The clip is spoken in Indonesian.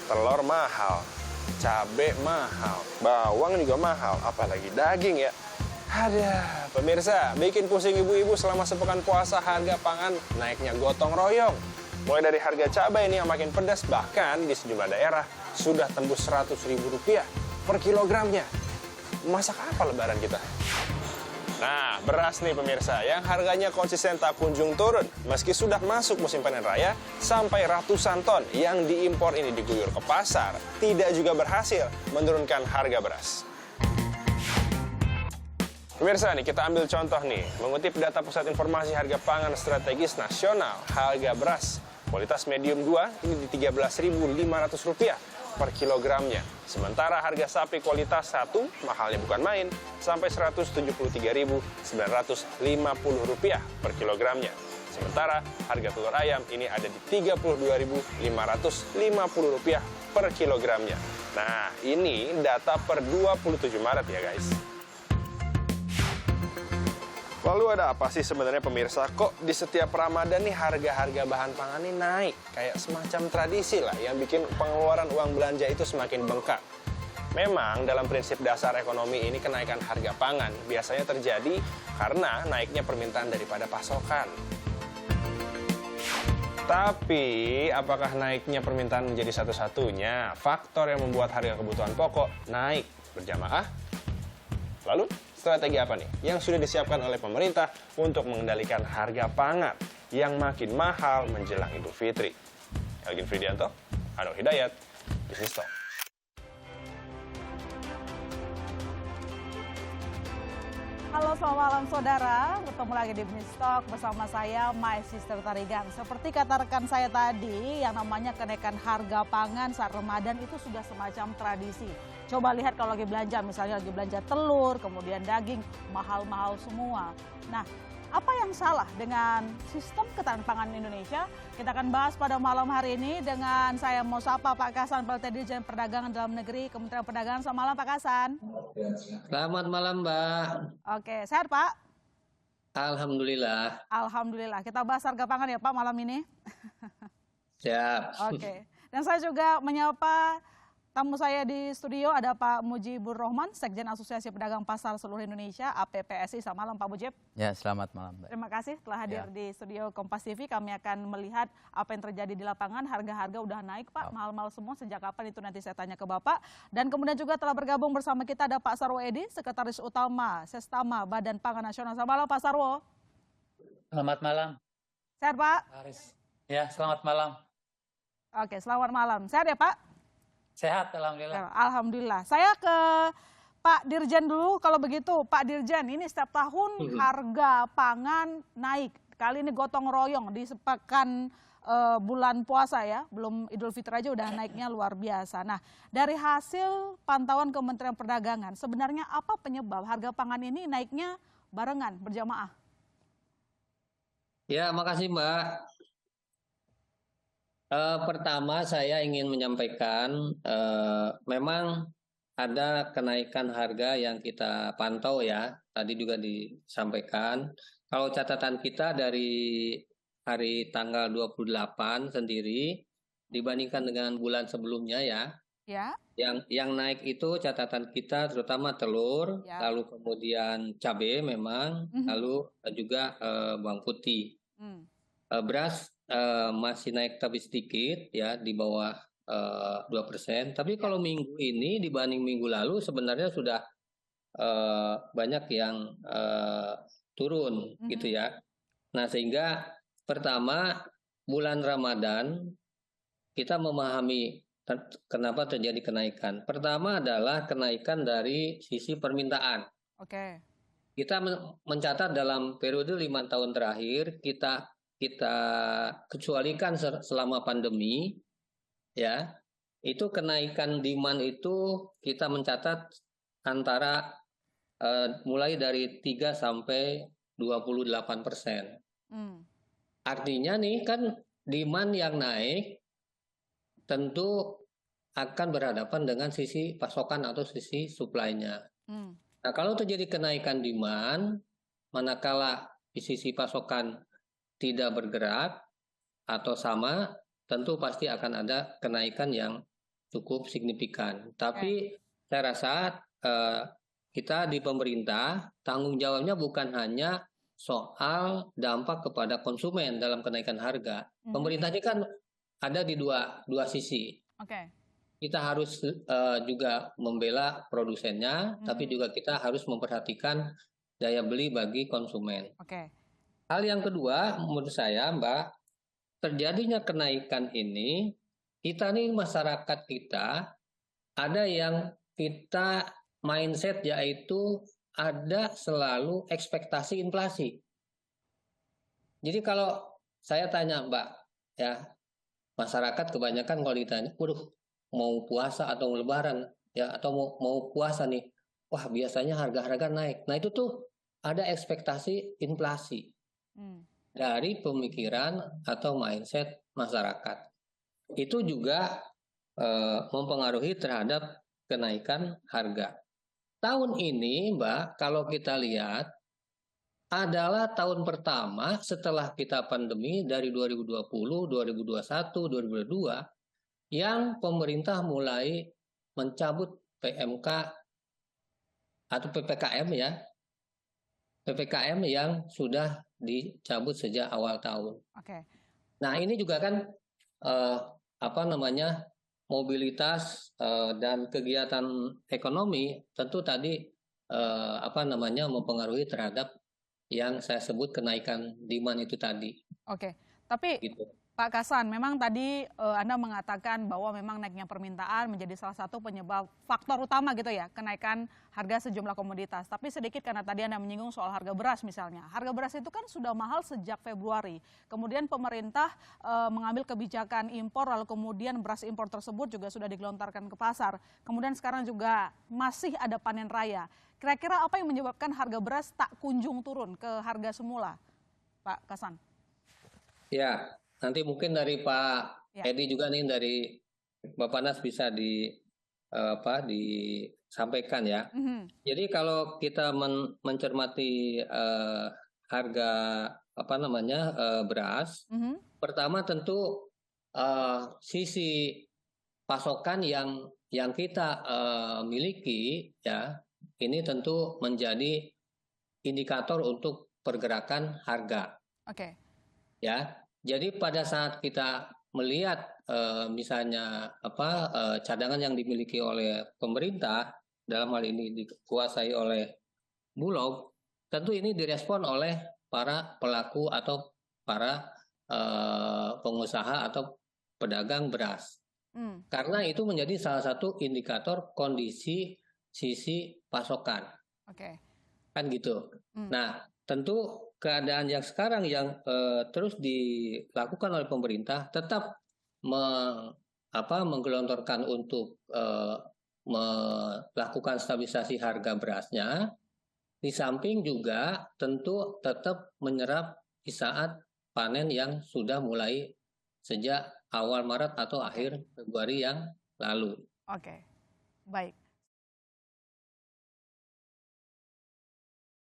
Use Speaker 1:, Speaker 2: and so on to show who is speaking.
Speaker 1: telur mahal, cabai mahal, bawang juga mahal, apalagi daging ya. Ada pemirsa, bikin pusing ibu-ibu selama sepekan puasa harga pangan naiknya gotong royong. Mulai dari harga cabai ini yang makin pedas, bahkan di sejumlah daerah sudah tembus Rp100.000 per kilogramnya. Masak apa lebaran kita? Nah, beras nih pemirsa, yang harganya konsisten tak kunjung turun. Meski sudah masuk musim panen raya, sampai ratusan ton yang diimpor ini diguyur ke pasar, tidak juga berhasil menurunkan harga beras. Pemirsa nih, kita ambil contoh nih, mengutip data Pusat Informasi Harga Pangan Strategis Nasional, harga beras kualitas medium 2 ini di Rp13.500 per kilogramnya. Sementara harga sapi kualitas 1 mahalnya bukan main, sampai Rp173.950 per kilogramnya. Sementara harga telur ayam ini ada di Rp32.550 per kilogramnya. Nah, ini data per 27 Maret ya guys. Lalu ada apa sih sebenarnya pemirsa? Kok di setiap Ramadan nih harga-harga bahan pangan ini naik? Kayak semacam tradisi lah yang bikin pengeluaran uang belanja itu semakin bengkak. Memang dalam prinsip dasar ekonomi ini kenaikan harga pangan biasanya terjadi karena naiknya permintaan daripada pasokan. Tapi apakah naiknya permintaan menjadi satu-satunya faktor yang membuat harga kebutuhan pokok naik berjamaah? Lalu strategi apa nih yang sudah disiapkan oleh pemerintah untuk mengendalikan harga pangan yang makin mahal menjelang Idul Fitri? Elgin Fridianto, Anwar Hidayat, Business Talk.
Speaker 2: Halo, selamat malam saudara. Bertemu lagi di Business Talk bersama saya, My Sister Tarigan. Seperti kata rekan saya tadi, yang namanya kenaikan harga pangan saat Ramadan itu sudah semacam tradisi. Coba lihat kalau lagi belanja, misalnya lagi belanja telur, kemudian daging, mahal-mahal semua. Nah, apa yang salah dengan sistem ketahanan pangan Indonesia? Kita akan bahas pada malam hari ini dengan saya mau sapa Pak Kasan, PLT Dirjen Perdagangan Dalam Negeri, Kementerian Perdagangan. Selamat malam Pak Kasan.
Speaker 3: Selamat malam Mbak.
Speaker 2: Oke, sehat Pak?
Speaker 3: Alhamdulillah.
Speaker 2: Alhamdulillah. Kita bahas harga pangan ya Pak malam ini.
Speaker 3: Siap.
Speaker 2: Oke. Dan saya juga menyapa tamu saya di studio, ada Pak Mujibur Rohman, Sekjen Asosiasi Pedagang Pasar Seluruh Indonesia, APPSI. Selamat malam Pak Mujib.
Speaker 4: Ya, selamat malam Mbak.
Speaker 2: Terima kasih telah hadir di studio Kompas TV. Kami akan melihat apa yang terjadi di lapangan. Harga-harga udah naik Pak, mahal-mahal semua. Sejak kapan itu nanti saya tanya ke Bapak. Dan kemudian juga telah bergabung bersama kita ada Pak Sarwo Edi, Sekretaris Utama Sestama Badan Pangan Nasional. Selamat malam Pak Sarwo.
Speaker 5: Selamat malam.
Speaker 2: Sehat Pak?
Speaker 5: Ya, selamat malam.
Speaker 2: Oke, selamat malam. Sehat ya Pak?
Speaker 5: Sehat, alhamdulillah.
Speaker 2: Alhamdulillah. Saya ke Pak Dirjen dulu. Kalau begitu, Pak Dirjen, ini setiap tahun harga pangan naik. Kali ini gotong royong di sepekan bulan puasa ya, belum Idul Fitri aja udah naiknya luar biasa. Nah, dari hasil pantauan Kementerian Perdagangan, sebenarnya apa penyebab harga pangan ini naiknya barengan, berjamaah?
Speaker 3: Ya, makasih Mbak. Pertama saya ingin menyampaikan memang ada kenaikan harga yang kita pantau ya. Tadi juga disampaikan. Kalau catatan kita dari hari tanggal 28 sendiri dibandingkan dengan bulan sebelumnya ya.
Speaker 2: Ya.
Speaker 3: Yang naik itu catatan kita terutama telur, lalu kemudian cabai memang, lalu juga bawang putih. Beras masih naik tapi sedikit ya, di bawah 2%. Tapi kalau minggu ini dibanding minggu lalu sebenarnya sudah banyak yang turun gitu ya. Nah, sehingga pertama bulan Ramadan kita memahami kenapa terjadi kenaikan. Pertama adalah kenaikan dari sisi permintaan.
Speaker 2: Oke.
Speaker 3: Kita mencatat dalam periode 5 tahun terakhir kita kecualikan selama pandemi ya, itu kenaikan demand itu kita mencatat antara mulai dari 3 sampai 28%. Artinya nih kan demand yang naik tentu akan berhadapan dengan sisi pasokan atau sisi supply-nya. Nah, kalau terjadi kenaikan demand, manakala di sisi pasokan tidak bergerak atau sama, tentu pasti akan ada kenaikan yang cukup signifikan. Tapi saya rasa kita di pemerintah tanggung jawabnya bukan hanya soal dampak kepada konsumen dalam kenaikan harga. Pemerintah ini kan ada di dua sisi. Kita harus juga membela produsennya, tapi juga kita harus memperhatikan daya beli bagi konsumen. Hal yang kedua, menurut saya, Mbak, terjadinya kenaikan ini, kita nih masyarakat kita ada yang kita mindset yaitu ada selalu ekspektasi inflasi. Jadi kalau saya tanya, Mbak, ya masyarakat kebanyakan kalau ditanya, waduh, mau puasa atau lebaran ya atau mau puasa nih, wah biasanya harga-harga naik. Nah itu tuh ada ekspektasi inflasi dari pemikiran atau mindset masyarakat. Itu juga mempengaruhi terhadap kenaikan harga. Tahun ini, Mbak, kalau kita lihat adalah tahun pertama setelah kita pandemi dari 2020, 2021, 2022 yang pemerintah mulai mencabut PMK atau PPKM ya. PPKM yang sudah dicabut sejak awal tahun. Nah, ini juga kan mobilitas dan kegiatan ekonomi tentu tadi mempengaruhi terhadap yang saya sebut kenaikan demand itu tadi.
Speaker 2: Tapi
Speaker 3: gitu.
Speaker 2: Pak Kasan, memang tadi Anda mengatakan bahwa memang naiknya permintaan menjadi salah satu penyebab faktor utama gitu ya, kenaikan harga sejumlah komoditas. Tapi sedikit karena tadi Anda menyinggung soal harga beras misalnya. Harga beras itu kan sudah mahal sejak Februari. Kemudian pemerintah mengambil kebijakan impor, lalu kemudian beras impor tersebut juga sudah digelontarkan ke pasar. Kemudian sekarang juga masih ada panen raya. Kira-kira apa yang menyebabkan harga beras tak kunjung turun ke harga semula, Pak Kasan?
Speaker 3: Ya. Nanti mungkin dari Pak Edi juga nih dari Bapak Nas bisa disampaikan ya. Jadi kalau kita mencermati harga beras, pertama tentu sisi pasokan yang kita miliki ya ini tentu menjadi indikator untuk pergerakan harga. Ya. Jadi pada saat kita melihat misalnya cadangan yang dimiliki oleh pemerintah dalam hal ini dikuasai oleh Bulog, tentu ini direspon oleh para pelaku atau para pengusaha atau pedagang beras. Karena itu menjadi salah satu indikator kondisi sisi pasokan. Kan gitu. Nah, tentu keadaan yang sekarang yang terus dilakukan oleh pemerintah tetap menggelontorkan untuk melakukan stabilisasi harga berasnya, di samping juga tentu tetap menyerap di saat panen yang sudah mulai sejak awal Maret atau akhir Februari yang lalu.
Speaker 2: Baik.